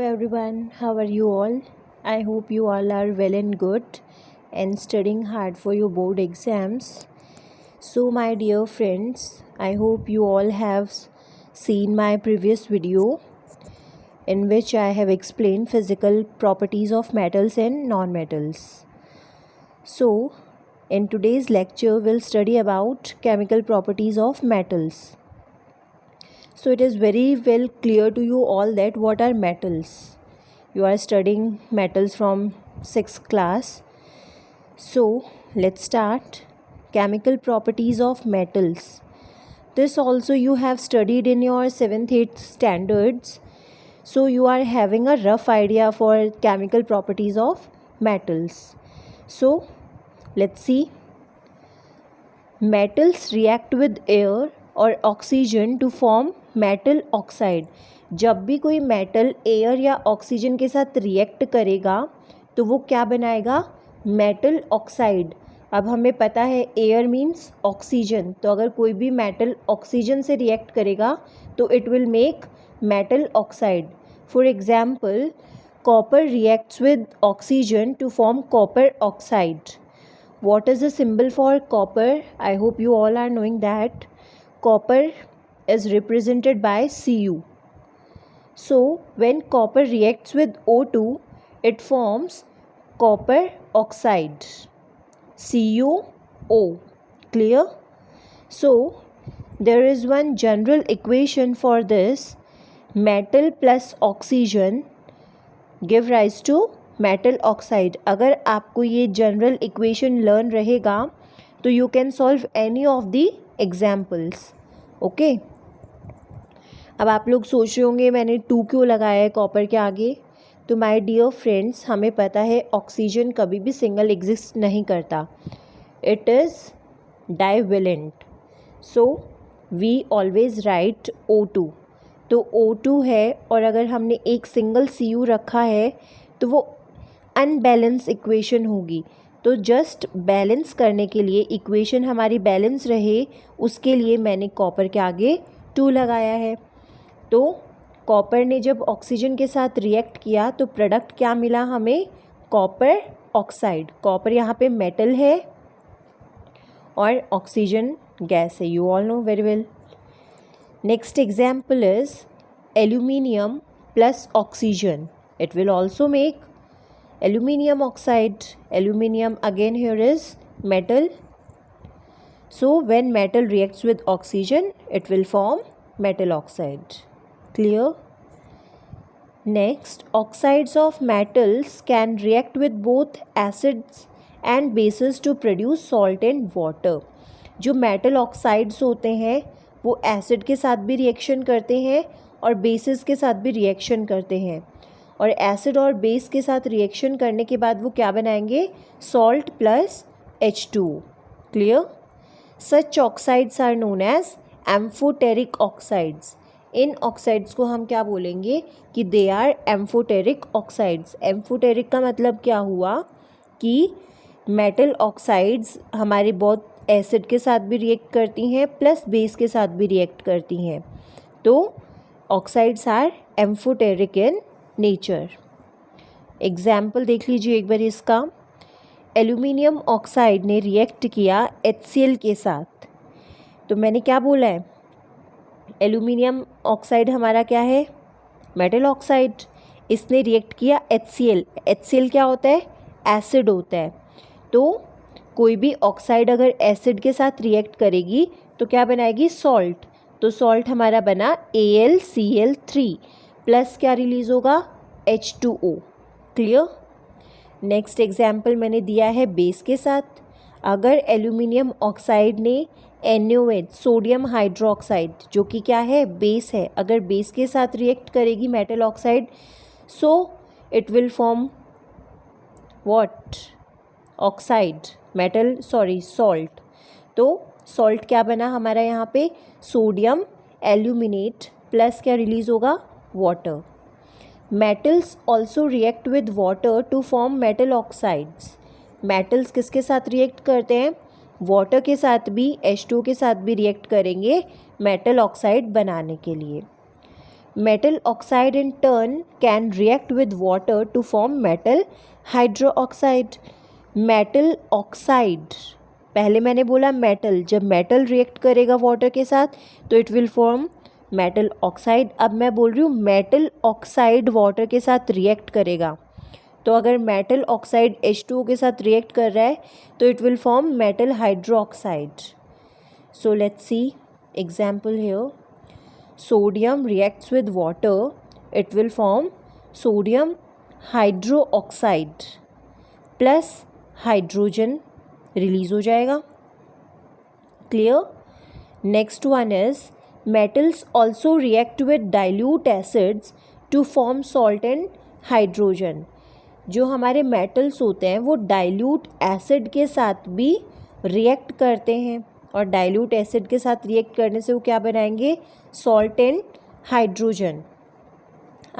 everyone, how are you all? I hope you all are well and good and studying hard for your board exams. So, my dear friends, I hope you all have seen my previous video in which I have explained physical properties of metals and non-metals. So, in today's lecture, we'll study about chemical properties of metals. So it is very well clear to you all that what are metals. You are studying metals from 6th class. So let's start. Chemical properties of metals. This also you have studied in your 7th 8th standards. So you are having a rough idea for chemical properties of metals. So let's see. Metals react with air और oxygen to form metal oxide. जब भी कोई metal air या oxygen के साथ react करेगा तो वो क्या बनाएगा? Metal oxide. अब हमें पता है एयर मीन्स ऑक्सीजन, तो अगर कोई भी मेटल ऑक्सीजन से रिएक्ट करेगा तो it will make metal oxide. For example, copper reacts with oxygen to form copper oxide. What is the symbol for copper? I hope you all are knowing that. Copper is represented by Cu. So, when copper reacts with O2, it forms copper oxide. CuO. Clear? So, there is one general equation for this. Metal plus oxygen give rise to metal oxide. अगर आपको ये general equation learn रहेगा तो you can solve any of the examples. Okay, अब आप लोग सोच रहे होंगे मैंने 2 क्यों लगाया है कॉपर के आगे. तो माय डियर फ्रेंड्स, हमें पता है ऑक्सीजन कभी भी सिंगल एग्जिस्ट नहीं करता. It is divalent. So we always write O2. तो O2 है और अगर हमने एक सिंगल Cu रखा है तो वो अनबैलेंस इक्वेशन होगी. तो जस्ट बैलेंस करने के लिए, इक्वेशन हमारी बैलेंस रहे, उसके लिए मैंने कॉपर के आगे 2 लगाया है. तो कॉपर ने जब ऑक्सीजन के साथ रिएक्ट किया तो प्रोडक्ट क्या मिला हमें? Copper oxide. कॉपर यहाँ पे मेटल है और ऑक्सीजन गैस है. You all know very well. Next example is aluminium plus oxygen. It will also make aluminium oxide. Aluminium again here is metal. So when metal reacts with oxygen, it will form metal oxide. Clear? Next, oxides of metals can react with both acids and bases to produce salt and water. जो metal oxides होते हैं वो acid के साथ भी reaction करते हैं और bases के साथ भी रिएक्शन करते हैं. और एसिड और बेस के साथ रिएक्शन करने के बाद वो क्या बनाएंगे? Salt plus H2O. Clear? Such oxides are known as amphoteric oxides. इन ऑक्साइड्स को हम क्या बोलेंगे कि they are amphoteric oxides. Amphoteric का मतलब क्या हुआ कि मेटल ऑक्साइड्स हमारे बहुत एसिड के साथ भी रिएक्ट करती हैं प्लस बेस के साथ भी रिएक्ट करती हैं. तो oxides are amphoteric in nature. Example देख लीजिए एक बार इसका. एल्यूमिनियम ऑक्साइड ने रिएक्ट किया HCl के साथ. तो मैंने क्या बोला है? एल्यूमिनियम ऑक्साइड हमारा क्या है? Metal oxide. इसने रिएक्ट किया HCl. HCl क्या होता है? एसिड होता है. तो कोई भी ऑक्साइड अगर एसिड के साथ रिएक्ट करेगी तो क्या बनाएगी? सॉल्ट. तो सॉल्ट हमारा बना AlCl3 प्लस क्या रिलीज़ होगा? H2O. क्लियर? नेक्स्ट एग्जाम्पल मैंने दिया है बेस के साथ. अगर एल्यूमिनियम ऑक्साइड ने NaOH सोडियम हाइड्रोक्साइड जो कि क्या है? बेस है. अगर बेस के साथ रिएक्ट करेगी metal oxide so it will form what? Oxide. Metal salt. तो सॉल्ट क्या बना हमारा यहाँ पे? सोडियम एल्यूमिनेट प्लस क्या रिलीज़ होगा? water. Metals also react with water to form metal oxides. Metals किसके साथ रिएक्ट करते हैं? वाटर के साथ भी, H2O के साथ भी रिएक्ट करेंगे मेटल ऑक्साइड बनाने के लिए. Metal oxide in turn can react with water to form metal hydroxide. Metal oxide, पहले मैंने बोला मेटल, जब मेटल रिएक्ट करेगा वाटर के साथ तो it will form metal oxide. अब मैं बोल रही हूँ मेटल ऑक्साइड वाटर के साथ रिएक्ट करेगा, तो अगर मेटल ऑक्साइड H2O के साथ रिएक्ट कर रहा है तो it will form metal hydroxide. So let's see example here. Sodium reacts with water, it will form sodium hydroxide plus hydrogen release हो जाएगा. Clear. Next one is metals also react with dilute acids to form salt and hydrogen. जो हमारे metals होते हैं वो dilute acid के साथ भी रिएक्ट करते हैं, और डाइल्यूट एसिड के साथ रिएक्ट करने से वो क्या बनाएंगे, सॉल्ट एंड हाइड्रोजन.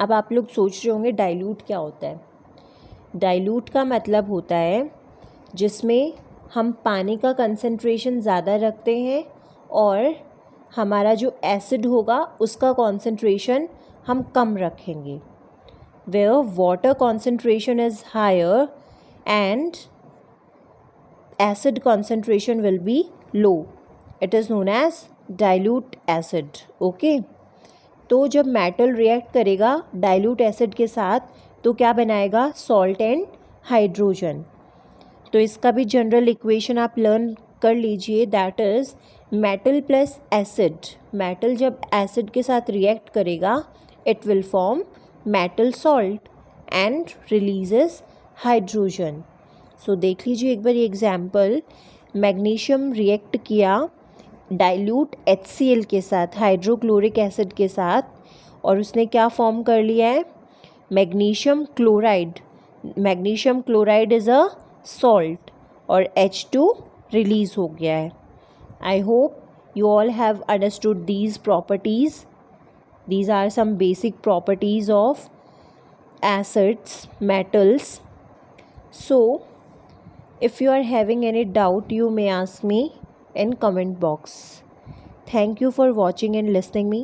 अब आप लोग सोच रहे होंगे डाइल्यूट क्या होता है. डाइल्यूट का मतलब होता है जिसमें हम पानी का कंसंट्रेशन ज़्यादा रखते हैं और हमारा जो एसिड होगा उसका कंसंट्रेशन हम कम रखेंगे. Where water concentration is higher and acid concentration will be low, it is known as dilute acid. okay, तो जब मेटल रिएक्ट करेगा डाइल्यूट एसिड के साथ तो क्या बनाएगा, सॉल्ट एंड हाइड्रोजन. तो इसका भी जनरल इक्वेशन आप लर्न कर लीजिए, that is metal plus acid. Metal जब एसिड के साथ रिएक्ट करेगा it will form metal salt and releases hydrogen. So देख लीजिए एक बार ये एग्जाम्पल. मैग्नीशियम रिएक्ट किया डाइल्यूट HCl के साथ, हाइड्रोक्लोरिक एसिड के साथ, और उसने क्या फॉर्म कर लिया है, magnesium chloride. Magnesium chloride is a salt और H2 रिलीज हो गया है. I hope you all have understood these properties. These are some basic properties of acids, metals. So if you are having any doubt you may ask me in comment box. Thank you for watching and listening me.